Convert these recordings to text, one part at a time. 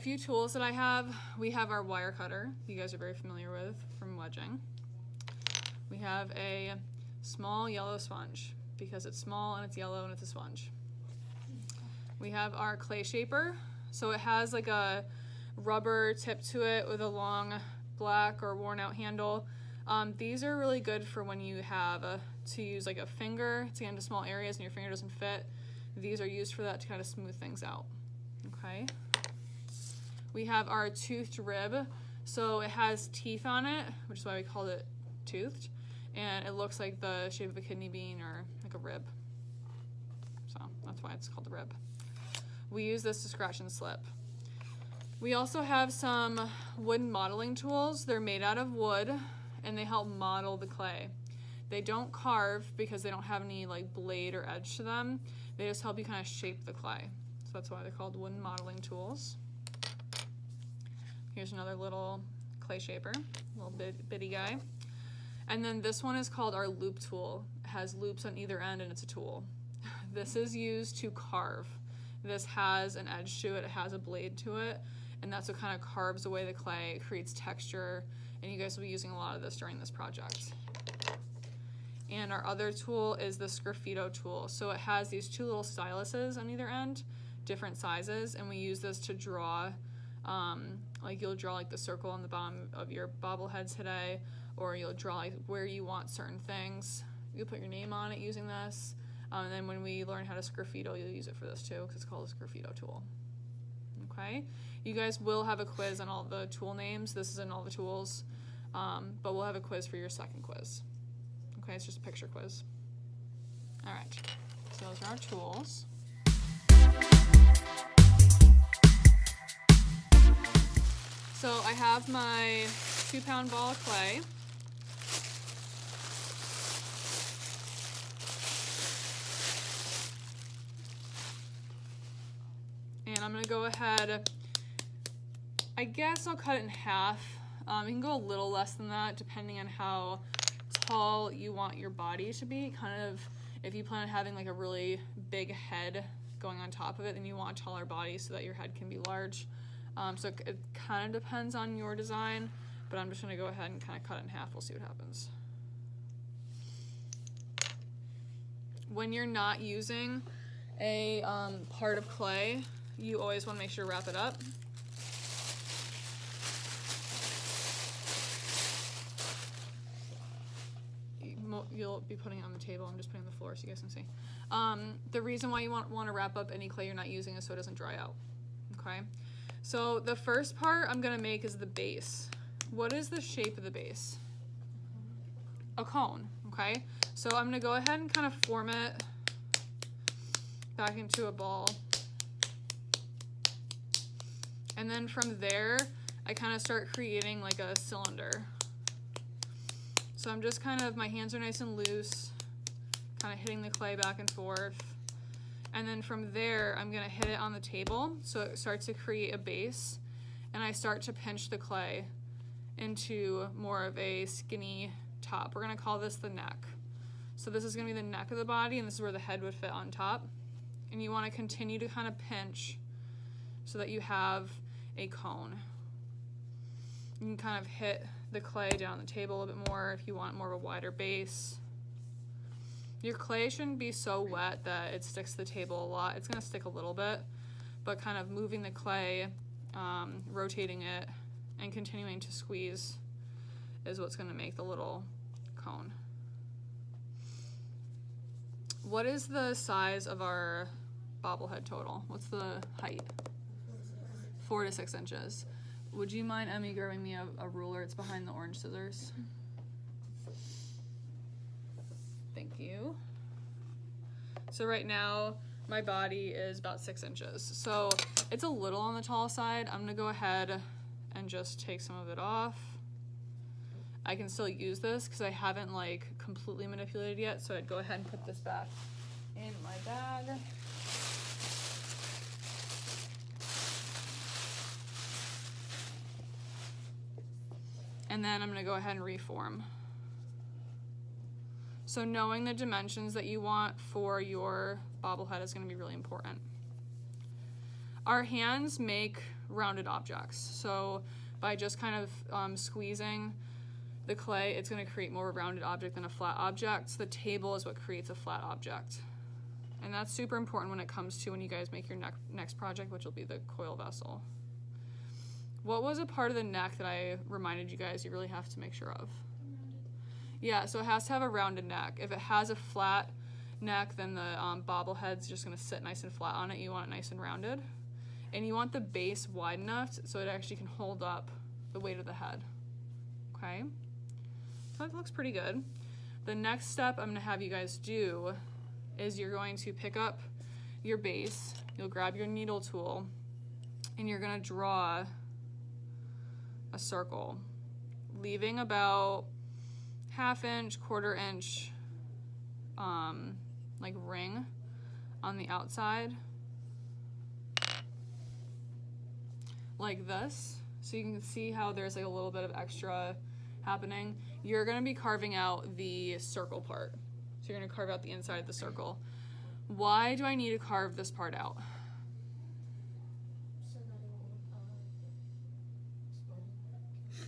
few tools that I have. We have our wire cutter, you guys are very familiar with from wedging. We have a small yellow sponge because it's small and it's yellow and it's a sponge. We have our clay shaper. So it has like a rubber tip to it with a long black or worn out handle. These are really good for when you have to use like a finger to get into small areas and your finger doesn't fit. These are used for that to kind of smooth things out. Okay. We have our toothed rib. So it has teeth on it, which is why we called it toothed. And it looks like the shape of a kidney bean or like a rib. So that's why it's called the rib. We use this to scratch and slip. We also have some wooden modeling tools. They're made out of wood and they help model the clay. They don't carve because they don't have any like blade or edge to them. They just help you kind of shape the clay. So that's why they're called wooden modeling tools. Here's another little clay shaper, little bitty guy. And then this one is called our loop tool. It has loops on either end and it's a tool. This is used to carve. This has an edge to it, it has a blade to it, and that's what kind of carves away the clay, it creates texture, and you guys will be using a lot of this during this project. And our other tool is the Sgraffito tool. So it has these two little styluses on either end, different sizes, and we use this to draw, like you'll draw like the circle on the bottom of your bobblehead today, or you'll draw like where you want certain things. You'll put your name on it using this. And then when we learn how to Sgraffito, you'll use it for this too, because it's called a Sgraffito tool. Okay, you guys will have a quiz on all the tool names. This isn't all the tools, but we'll have a quiz for your second quiz. Okay, it's just a picture quiz. All right, so those are our tools. So I have my 2-pound ball of clay. And I'm gonna go ahead, I guess I'll cut it in half. You can go a little less than that depending on how tall you want your body to be. Kind of, if you plan on having like a really big head going on top of it, then you want a taller body so that your head can be large. So it kind of depends on your design, but I'm just gonna go ahead and kind of cut it in half. We'll see what happens. When you're not using a part of clay, you always want to make sure to wrap it up. You'll be putting it on the table. I'm just putting it on the floor so you guys can see. The reason why you want to wrap up any clay you're not using is so it doesn't dry out. Okay. So the first part I'm going to make is the base. What is the shape of the base? A cone. Okay. So I'm going to go ahead and kind of form it back into a ball. And then from there, I kind of start creating like a cylinder. So I'm just kind of, my hands are nice and loose, kind of hitting the clay back and forth. And then from there, I'm gonna hit it on the table so it starts to create a base. And I start to pinch the clay into more of a skinny top. We're gonna call this the neck. So this is gonna be the neck of the body, and this is where the head would fit on top. And you wanna continue to kind of pinch so that you have a cone. You can kind of hit the clay down the table a little bit more if you want more of a wider base. Your clay shouldn't be so wet that it sticks to the table a lot. It's gonna stick a little bit, but kind of moving the clay, rotating it, and continuing to squeeze is what's gonna make the little cone. What is the size of our bobblehead total? What's the height? 4 to 6 inches. Would you mind, Emmy, grabbing me a ruler? It's behind the orange scissors. Thank you. So right now, my body is about 6 inches. So it's a little on the tall side. I'm gonna go ahead and just take some of it off. I can still use this because I haven't like completely manipulated yet, so I'd go ahead and put this back in my bag. And then I'm gonna go ahead and reform. So knowing the dimensions that you want for your bobblehead is gonna be really important. Our hands make rounded objects. So by just kind of squeezing the clay, it's going to create more of a rounded object than a flat object. So the table is what creates a flat object. And that's super important when it comes to when you guys make your next project, which will be the coil vessel. What was a part of the neck that I reminded you guys you really have to make sure of? Yeah, so it has to have a rounded neck. If it has a flat neck, then the bobblehead's just going to sit nice and flat on it. You want it nice and rounded. And you want the base wide enough so it actually can hold up the weight of the head. Okay? So that looks pretty good. The next step I'm going to have you guys do is you're going to pick up your base, you'll grab your needle tool, and you're going to draw a circle, leaving about 1/2 inch, 1/4 inch like ring on the outside, like this, so you can see how there's like a little bit of extra happening. You're going to be carving out the circle part. So you're going to carve out the inside of the circle. Why do I need to carve this part out?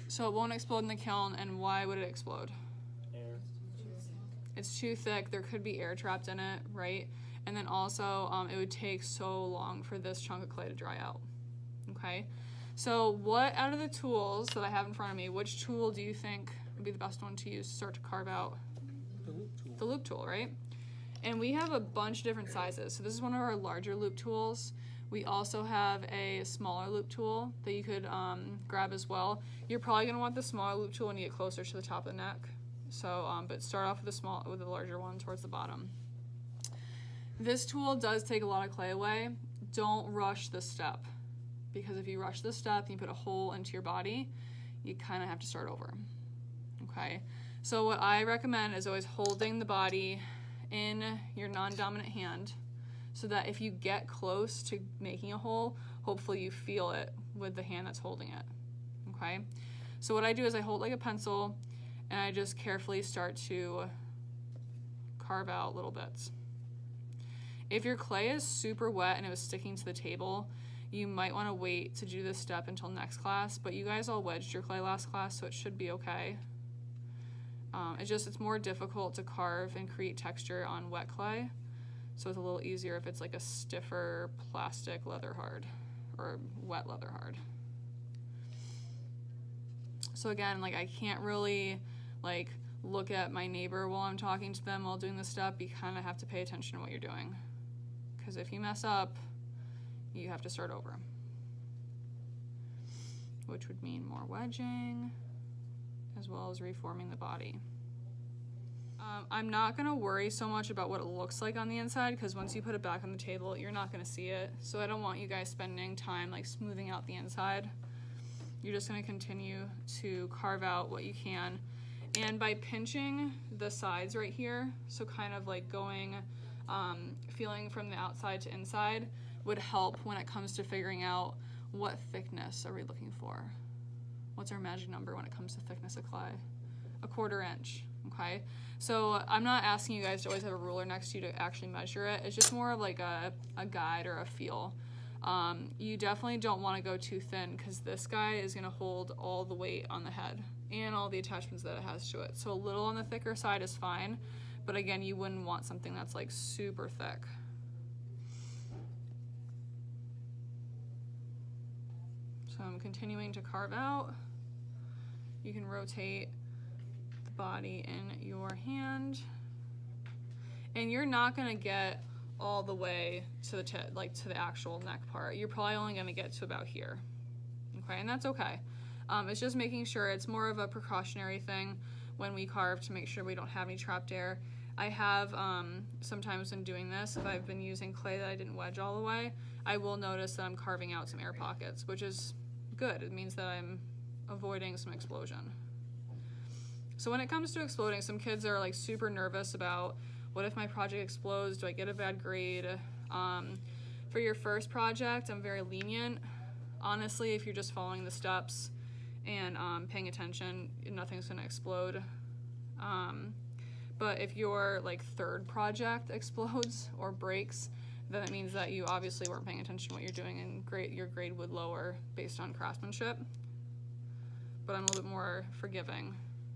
So it won't explode in the kiln, and why would it explode? Air. It's too thick. There could be air trapped in it, right? And then also, it would take so long for this chunk of clay to dry out. Okay? So what out of the tools that I have in front of me, which tool do you think would be the best one to use to start to carve out? The loop tool. The loop tool, right? And we have a bunch of different sizes. So this is one of our larger loop tools. We also have a smaller loop tool that you could grab as well. You're probably going to want the smaller loop tool when you get closer to the top of the neck. So, but start off with the larger one towards the bottom. This tool does take a lot of clay away. Don't rush this step, because if you rush this step and you put a hole into your body, you kind of have to start over. Okay? So what I recommend is always holding the body in your non-dominant hand, so that if you get close to making a hole, hopefully you feel it with the hand that's holding it. Okay? So what I do is I hold like a pencil, and I just carefully start to carve out little bits. If your clay is super wet and it was sticking to the table, you might want to wait to do this step until next class, but you guys all wedged your clay last class, so it should be okay. It's more difficult to carve and create texture on wet clay, so it's a little easier if it's like a stiffer plastic leather hard or wet leather hard. So again, like I can't really like look at my neighbor while I'm talking to them while doing this step. You kind of have to pay attention to what you're doing, because if you mess up, you have to start over, which would mean more wedging as well as reforming the body. I'm not going to worry so much about what it looks like on the inside, because once you put it back on the table, you're not going to see it. So I don't want you guys spending time like smoothing out the inside. You're just going to continue to carve out what you can. And by pinching the sides right here, so kind of like going, feeling from the outside to inside, would help when it comes to figuring out what thickness are we looking for. What's our magic number when it comes to thickness of clay? 1/4 inch, okay? So I'm not asking you guys to always have a ruler next to you to actually measure it. It's just more of like a guide or a feel. You definitely don't want to go too thin, because this guy is going to hold all the weight on the head and all the attachments that it has to it. So a little on the thicker side is fine, but again, you wouldn't want something that's like super thick. So I'm continuing to carve out. You can rotate the body in your hand, and you're not going to get all the way to the to the actual neck part. You're probably only going to get to about here. Okay, and that's okay. It's just making sure, it's more of a precautionary thing when we carve to make sure we don't have any trapped air. I have sometimes when doing this, if I've been using clay that I didn't wedge all the way, I will notice that I'm carving out some air pockets, which is good. It means that I'm avoiding some explosion. So when it comes to exploding, some kids are like super nervous about, what if my project explodes? Do I get a bad grade? For your first project, I'm very lenient. Honestly, if you're just following the steps and paying attention, nothing's gonna explode. But if your like third project explodes or breaks, then it means that you obviously weren't paying attention to what you're doing, and your grade would lower based on craftsmanship. But I'm a little bit more forgiving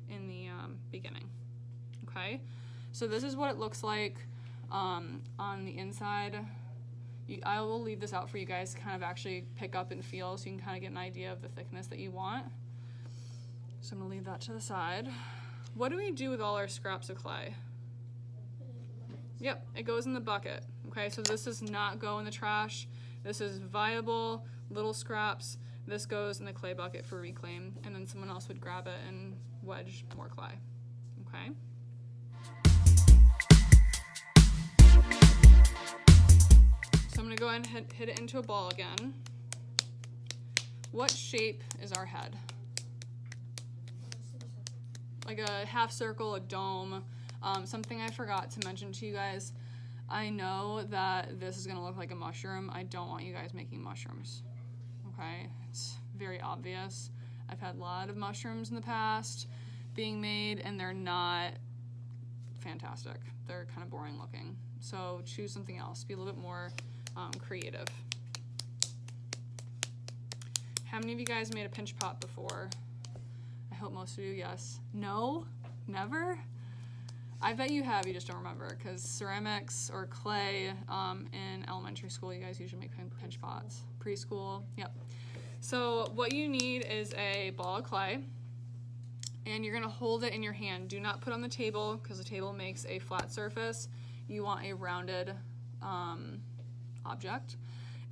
in the beginning. Okay, so this is what it looks like on the inside. I will leave this out for you guys to kind of actually pick up and feel, so you can kind of get an idea of the thickness that you want. So I'm gonna leave that to the side. What do we do with all our scraps of clay? Yep, it goes in the bucket. Okay, so this does not go in the trash. This is viable little scraps. This goes in the clay bucket for reclaim, and then someone else would grab it and wedge more clay. Okay. So I'm gonna go ahead and hit it into a ball again. What shape is our head? Like a half circle, a dome. Something I forgot to mention to you guys. I know that this is gonna look like a mushroom. I don't want you guys making mushrooms. Okay, it's very obvious. I've had a lot of mushrooms in the past being made, and they're not fantastic. They're kind of boring looking. So choose something else. Be a little bit more creative. How many of you guys made a pinch pot before? I hope most of you, yes. No? Never? I bet you have, you just don't remember, because ceramics or clay in elementary school, you guys usually make pinch pots. Preschool, yep. So what you need is a ball of clay, and you're gonna hold it in your hand. Do not put it on the table, because the table makes a flat surface. You want a rounded object.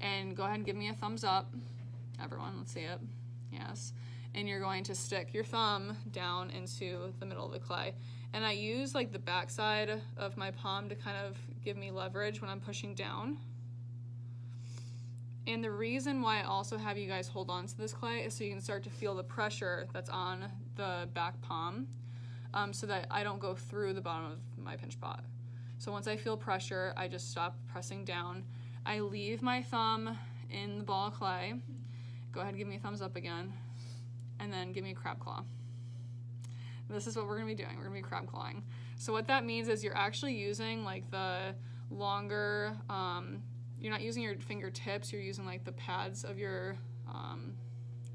And go ahead and give me a thumbs up. Everyone, let's see it. Yes. And you're going to stick your thumb down into the middle of the clay. And I use like the back side of my palm to kind of give me leverage when I'm pushing down. And the reason why I also have you guys hold on to this clay is so you can start to feel the pressure that's on the back palm, so that I don't go through the bottom of my pinch pot. So once I feel pressure, I just stop pressing down. I leave my thumb in the ball of clay. Go ahead and give me a thumbs up again. And then give me a crab claw. This is what we're gonna be doing. We're gonna be crab clawing. So what that means is you're actually using like the longer, you're not using your fingertips, you're using like the pads of your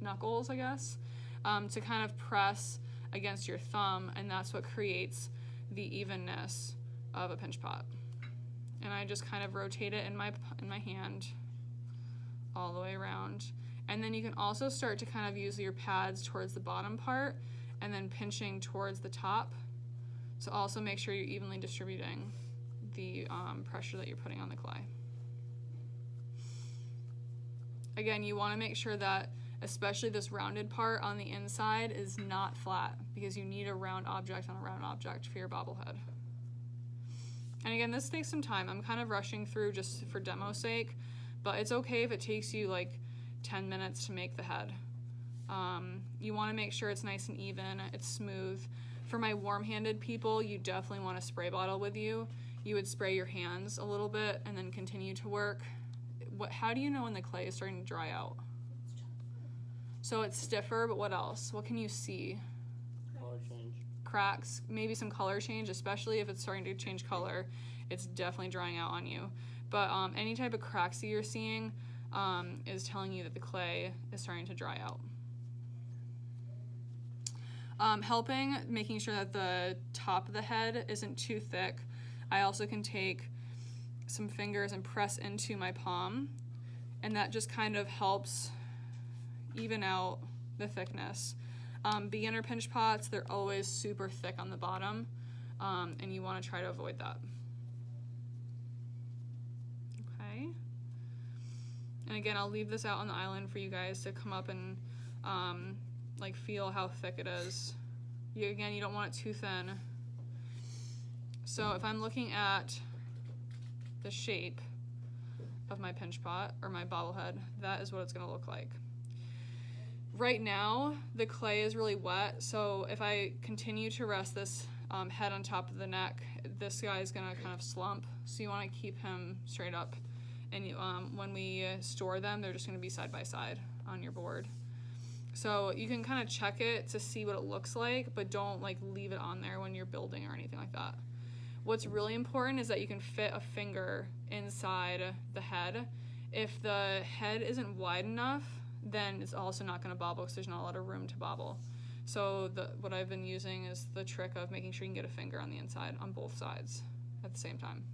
knuckles, I guess, to kind of press against your thumb, and that's what creates the evenness of a pinch pot. And I just kind of rotate it in my hand all the way around. And then you can also start to kind of use your pads towards the bottom part and then pinching towards the top. So also make sure you're evenly distributing the pressure that you're putting on the clay. Again, you want to make sure that especially this rounded part on the inside is not flat, because you need a round object on a round object for your bobblehead. And again, this takes some time. I'm kind of rushing through just for demo's sake, but it's okay if it takes you like 10 minutes to make the head. You want to make sure it's nice and even, it's smooth. For my warm-handed people, you definitely want a spray bottle with you. You would spray your hands a little bit and then continue to work. How do you know when the clay is starting to dry out? So it's stiffer, but what else? What can you see? Color change. Cracks, maybe some color change, especially if it's starting to change color. It's definitely drying out on you. But any type of cracks that you're seeing is telling you that the clay is starting to dry out. Helping, making sure that the top of the head isn't too thick. I also can take some fingers and press into my palm, and that just kind of helps even out the thickness. Beginner pinch pots, they're always super thick on the bottom, and you want to try to avoid that. Okay. And again, I'll leave this out on the island for you guys to come up and like feel how thick it is. Again, you don't want it too thin. So if I'm looking at the shape of my pinch pot or my bobblehead, that is what it's going to look like. Right now, the clay is really wet, so if I continue to rest this head on top of the neck, this guy is going to kind of slump, so you want to keep him straight up. And when we store them, they're just going to be side by side on your board. So you can kind of check it to see what it looks like, but don't like leave it on there when you're building or anything like that. What's really important is that you can fit a finger inside the head. If the head isn't wide enough, then it's also not going to bobble because there's not a lot of room to bobble. So what I've been using is the trick of making sure you can get a finger on the inside on both sides at the same time.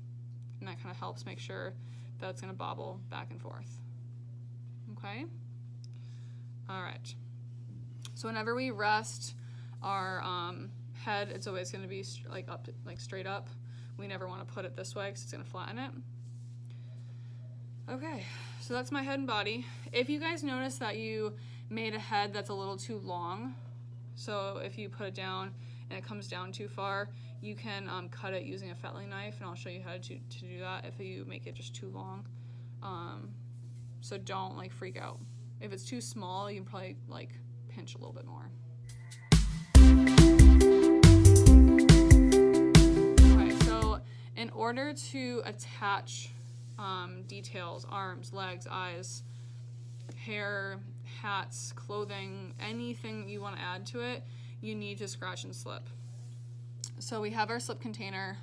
And that kind of helps make sure that it's going to bobble back and forth. Okay? All right. So whenever we rest our head, it's always going to be like up, like straight up. We never want to put it this way because it's going to flatten it. Okay, so that's my head and body. If you guys notice that you made a head that's a little too long, so if you put it down and it comes down too far, you can cut it using a fettling knife, and I'll show you how to do that if you make it just too long. So don't like freak out. If it's too small, you can probably like pinch a little bit more. Okay, so in order to attach details, arms, legs, eyes, hair, hats, clothing, anything you want to add to it, you need to scratch and slip. So we have our slip container,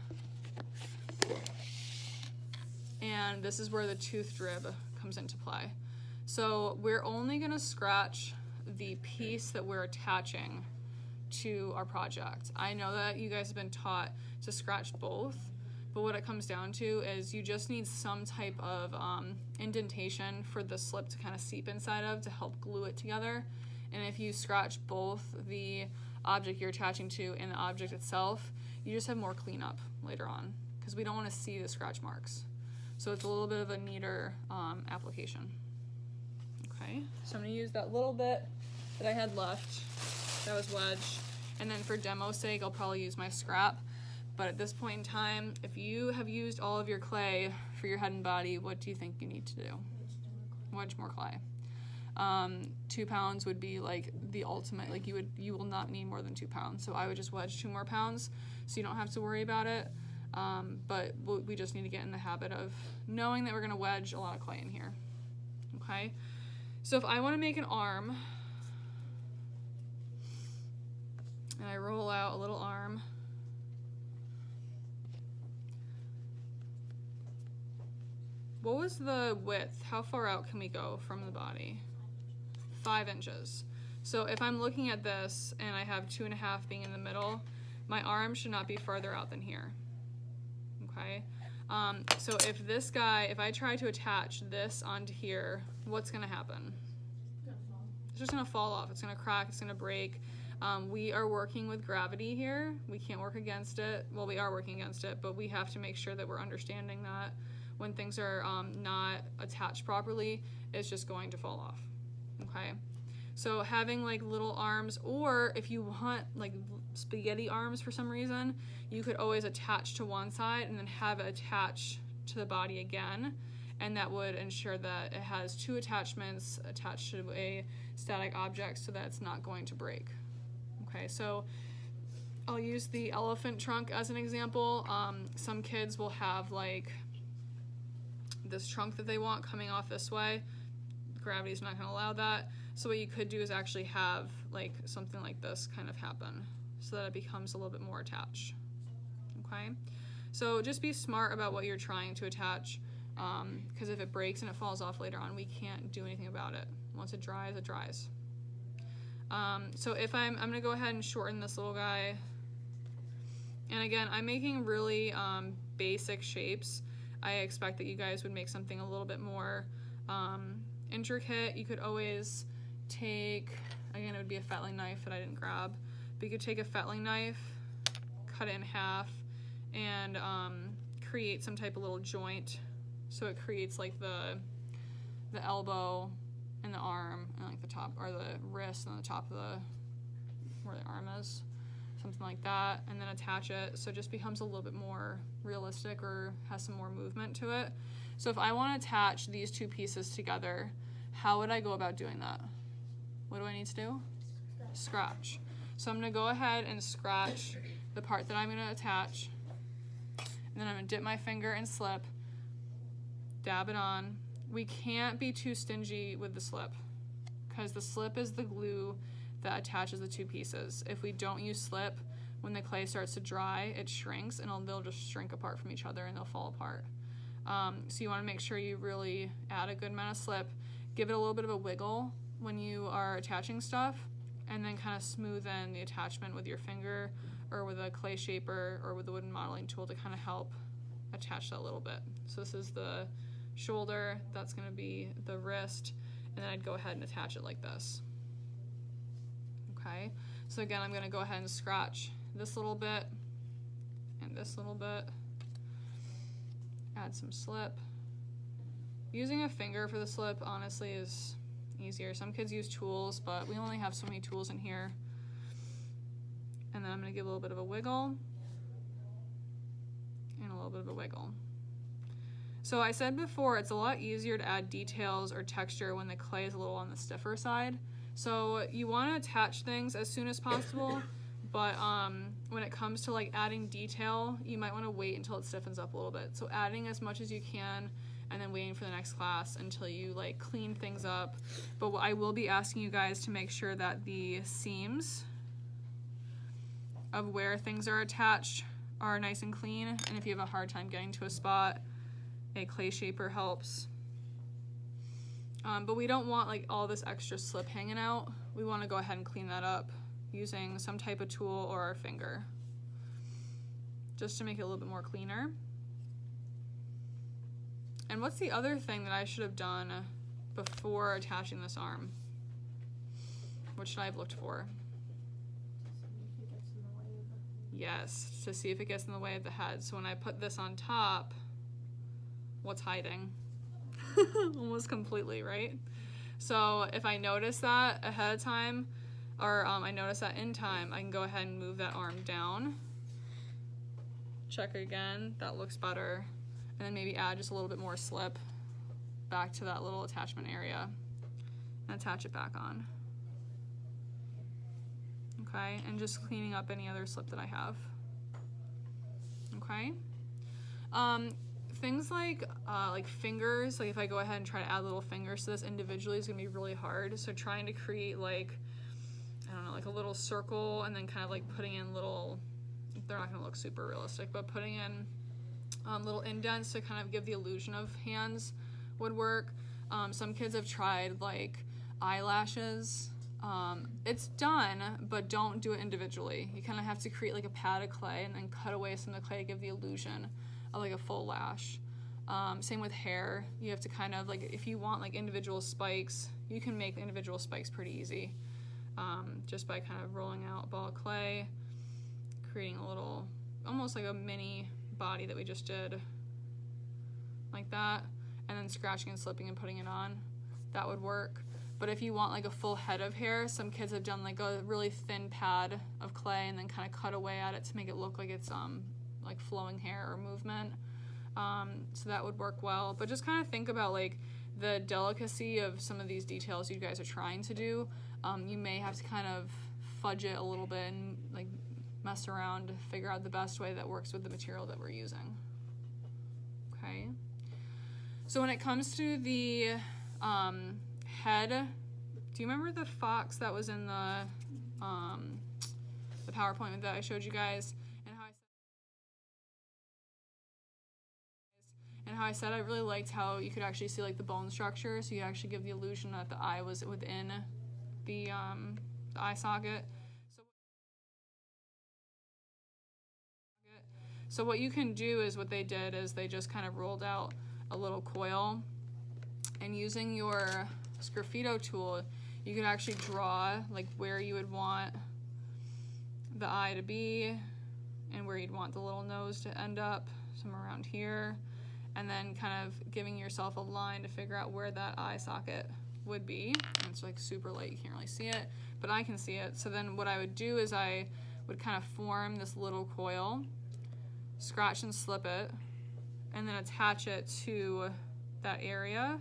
and this is where the tooth drib comes into play. So we're only going to scratch the piece that we're attaching to our project. I know that you guys have been taught to scratch both, but what it comes down to is you just need some type of indentation for the slip to kind of seep inside of to help glue it together. And if you scratch both the object you're attaching to and the object itself, you just have more cleanup later on because we don't want to see the scratch marks. So it's a little bit of a neater application. Okay, so I'm going to use that little bit that I had left. That was wedge. And then for demo's sake, I'll probably use my scrap. But at this point in time, if you have used all of your clay for your head and body, what do you think you need to do? Wedge more clay. 2 pounds would be like the ultimate, like you will not need more than 2 pounds. So I would just wedge 2 more pounds so you don't have to worry about it. But we just need to get in the habit of knowing that we're gonna wedge a lot of clay in here. Okay? So if I wanna make an arm, and I roll out a little arm, what was the width? How far out can we go from the body? 5 inches. So if I'm looking at this and I have 2.5 being in the middle, my arm should not be farther out than here. Okay? So if I try to attach this onto here, what's gonna happen? It's just gonna fall off. It's gonna crack, it's gonna break. We are working with gravity here. We can't work against it. Well, we are working against it, but we have to make sure that we're understanding that when things are not attached properly, it's just going to fall off. Okay? So having like little arms, or if you want like spaghetti arms for some reason, you could always attach to one side and then have it attach to the body again, and that would ensure that it has 2 attachments attached to a static object so that it's not going to break. Okay, so I'll use the elephant trunk as an example. Some kids will have like this trunk that they want coming off this way. Gravity's not going to allow that. So what you could do is actually have like something like this kind of happen so that it becomes a little bit more attached. Okay? So just be smart about what you're trying to attach, because if it breaks and it falls off later on, we can't do anything about it. Once it dries, it dries. So if I'm going to go ahead and shorten this little guy. And again, I'm making really basic shapes. I expect that you guys would make something a little bit more intricate. You could always take, again, it would be a fettling knife that I didn't grab, but you could take a fettling knife, cut it in half, and create some type of little joint. So it creates like the elbow and the arm and like the top, or the wrist and the top of where the arm is. Something like that, and then attach it so it just becomes a little bit more realistic or has some more movement to it. So if I want to attach these 2 pieces together, how would I go about doing that? What do I need to do? Scratch. So I'm going to go ahead and scratch the part that I'm going to attach, and then I'm going to dip my finger and slip, dab it on. We can't be too stingy with the slip because the slip is the glue that attaches the 2 pieces. If we don't use slip, when the clay starts to dry, it shrinks and they'll just shrink apart from each other and they'll fall apart. So you want to make sure you really add a good amount of slip, give it a little bit of a wiggle when you are attaching stuff, and then kind of smoothen the attachment with your finger or with a clay shaper or with a wooden modeling tool to kind of help attach that a little bit. So this is the shoulder, that's going to be the wrist, and then I'd go ahead and attach it like this. Okay, so again, I'm going to go ahead and scratch this little bit and this little bit. Add some slip. Using a finger for the slip, honestly, is easier. Some kids use tools, but we only have so many tools in here. And then I'm going to give a little bit of a wiggle and a little bit of a wiggle. So I said before, it's a lot easier to add details or texture when the clay is a little on the stiffer side. So you want to attach things as soon as possible, but when it comes to like adding detail, you might want to wait until it stiffens up a little bit. So adding as much as you can and then waiting for the next class until you like clean things up. But I will be asking you guys to make sure that the seams of where things are attached are nice and clean, and if you have a hard time getting to a spot, a clay shaper helps. But we don't want like all this extra slip hanging out. We want to go ahead and clean that up using some type of tool or our finger, just to make it a little bit more cleaner. And what's the other thing that I should have done before attaching this arm? What should I have looked for? Yes, to see if it gets in the way of the head. So when I put this on top, what's hiding? Almost completely, right? So if I notice that ahead of time, or I notice that in time, I can go ahead and move that arm down. Check again, that looks better. And then maybe add just a little bit more slip back to that little attachment area and attach it back on. Okay, and just cleaning up any other slip that I have. Okay. Things like fingers, like if I go ahead and try to add little fingers to this individually is gonna be really hard. So trying to create like, I don't know, like a little circle and then kind of like putting in little, they're not gonna look super realistic, but putting in little indents to kind of give the illusion of hands would work. Some kids have tried like eyelashes. It's done, but don't do it individually. You kind of have to create like a pad of clay and then cut away some of the clay to give the illusion of like a full lash. Same with hair. You have to kind of like, if you want like individual spikes, you can make individual spikes pretty easy. Just by kind of rolling out a ball of clay, creating a little, almost like a mini body that we just did, like that, and then scratching and slipping and putting it on. That would work. But if you want like a full head of hair, some kids have done like a really thin pad of clay and then kind of cut away at it to make it look like it's like flowing hair or movement. So that would work well. But just kind of think about like the delicacy of some of these details you guys are trying to do. You may have to kind of fudge it a little bit and like mess around to figure out the best way that works with the material that we're using. Okay. So when it comes to the head, do you remember the fox that was in the PowerPoint that I showed you guys? And how I said I really liked how you could actually see like the bone structure, so you actually give the illusion that the eye was within the eye socket. So what you can do is what they did is they just kind of rolled out a little coil, and using your sgraffito tool, you could actually draw like where you would want the eye to be and where you'd want the little nose to end up, somewhere around here, and then kind of giving yourself a line to figure out where that eye socket would be. And it's like super light, you can't really see it, but I can see it. So then what I would do is I would kind of form this little coil, scratch and slip it, and then attach it to that area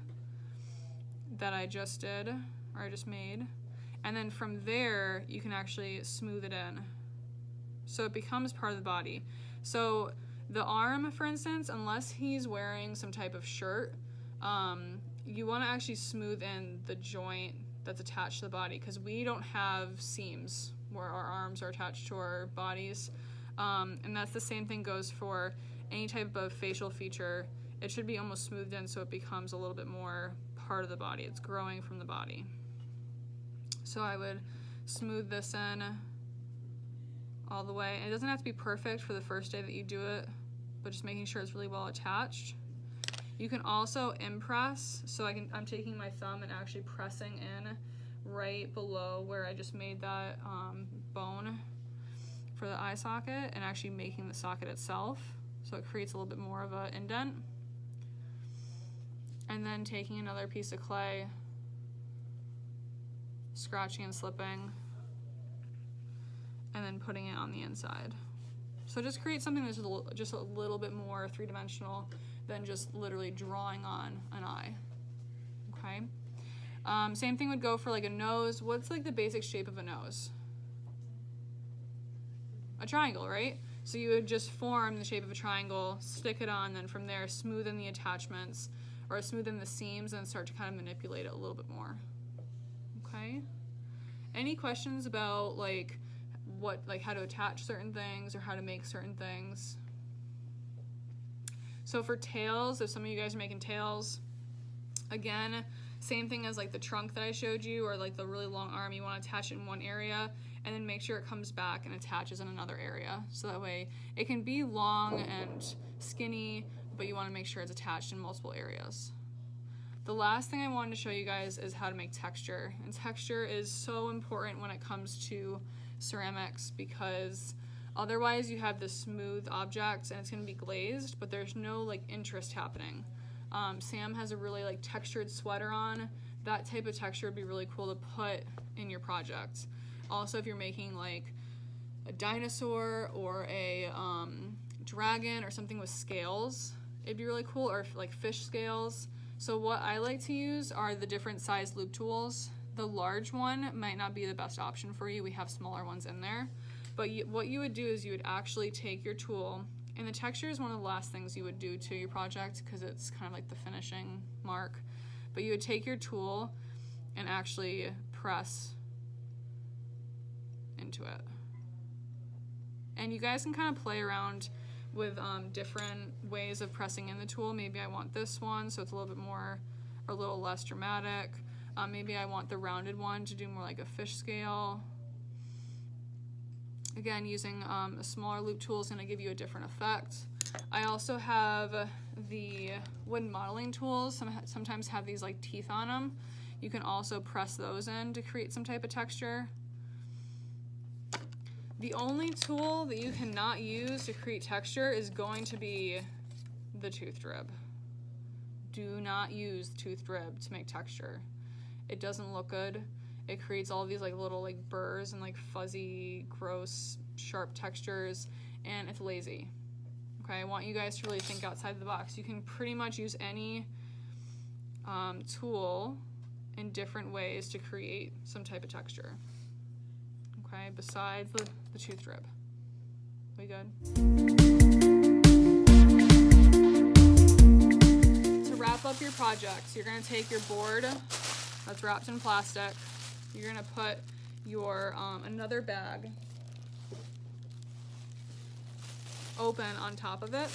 that I just did, or I just made. And then from there, you can actually smooth it in. So it becomes part of the body. So the arm, for instance, unless he's wearing some type of shirt, you want to actually smooth in the joint that's attached to the body, because we don't have seams where our arms are attached to our bodies. And that's the same thing goes for any type of facial feature. It should be almost smoothed in so it becomes a little bit more part of the body. It's growing from the body. So I would smooth this in all the way. And it doesn't have to be perfect for the first day that you do it, but just making sure it's really well attached. You can also impress, so I'm taking my thumb and actually pressing in right below where I just made that bone for the eye socket, and actually making the socket itself, so it creates a little bit more of an indent. And then taking another piece of clay, scratching and slipping, and then putting it on the inside. So just create something that's just a little bit more three-dimensional than just literally drawing on an eye. Okay. Same thing would go for like a nose. What's like the basic shape of a nose? A triangle, right? So you would just form the shape of a triangle, stick it on, then from there smoothen the attachments or smoothen the seams and start to kind of manipulate it a little bit more. Okay. Any questions about like how to attach certain things or how to make certain things? So for tails, if some of you guys are making tails, again, same thing as like the trunk that I showed you, or like the really long arm, you want to attach it in one area and then make sure it comes back and attaches in another area. So that way it can be long and skinny, but you want to make sure it's attached in multiple areas. The last thing I wanted to show you guys is how to make texture. And texture is so important when it comes to ceramics, because otherwise you have this smooth object and it's going to be glazed, but there's no like interest happening. Sam has a really like textured sweater on. That type of texture would be really cool to put in your project. Also, if you're making like a dinosaur or a dragon or something with scales, it'd be really cool, or like fish scales. So what I like to use are the different size loop tools. The large one might not be the best option for you. We have smaller ones in there. But what you would do is you would actually take your tool, and the texture is one of the last things you would do to your project because it's kind of like the finishing mark. But you would take your tool and actually press into it. And you guys can kind of play around with different ways of pressing in the tool. Maybe I want this one so it's a little bit more, or a little less dramatic. Maybe I want the rounded one to do more like a fish scale. Again, using a smaller loop tool is going to give you a different effect. I also have the wooden modeling tools. Sometimes have these like teeth on them. You can also press those in to create some type of texture. The only tool that you cannot use to create texture is going to be the tooth drib. Do not use tooth drib to make texture. It doesn't look good. It creates all of these like little like burrs and like fuzzy, gross, sharp textures, and it's lazy. Okay, I want you guys to really think outside the box. You can pretty much use any tool in different ways to create some type of texture. Okay, besides the tooth drib. We good? To wrap up your project, you're going to take your board that's wrapped in plastic. You're going to put your another bag open on top of it.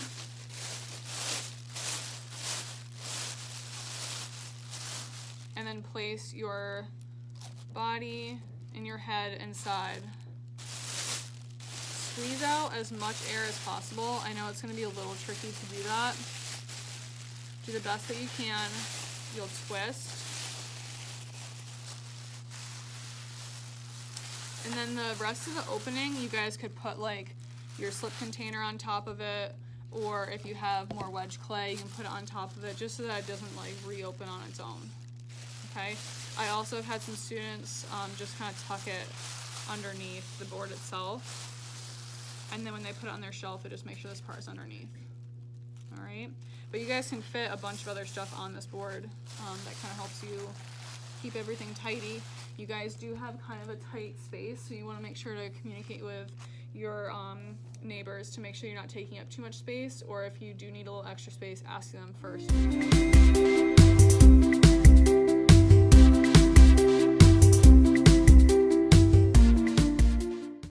And then place your body and your head inside. Squeeze out as much air as possible. I know it's going to be a little tricky to do that. Do the best that you can. You'll twist. And then the rest of the opening, you guys could put like your slip container on top of it, or if you have more wedge clay, you can put it on top of it just so that it doesn't like reopen on its own. Okay? I also have had some students just kind of tuck it underneath the board itself, and then when they put it on their shelf, they just make sure this part is underneath. All right? But you guys can fit a bunch of other stuff on this board that kind of helps you keep everything tidy. You guys do have kind of a tight space, so you want to make sure to communicate with your neighbors to make sure you're not taking up too much space, or if you do need a little extra space, ask them first.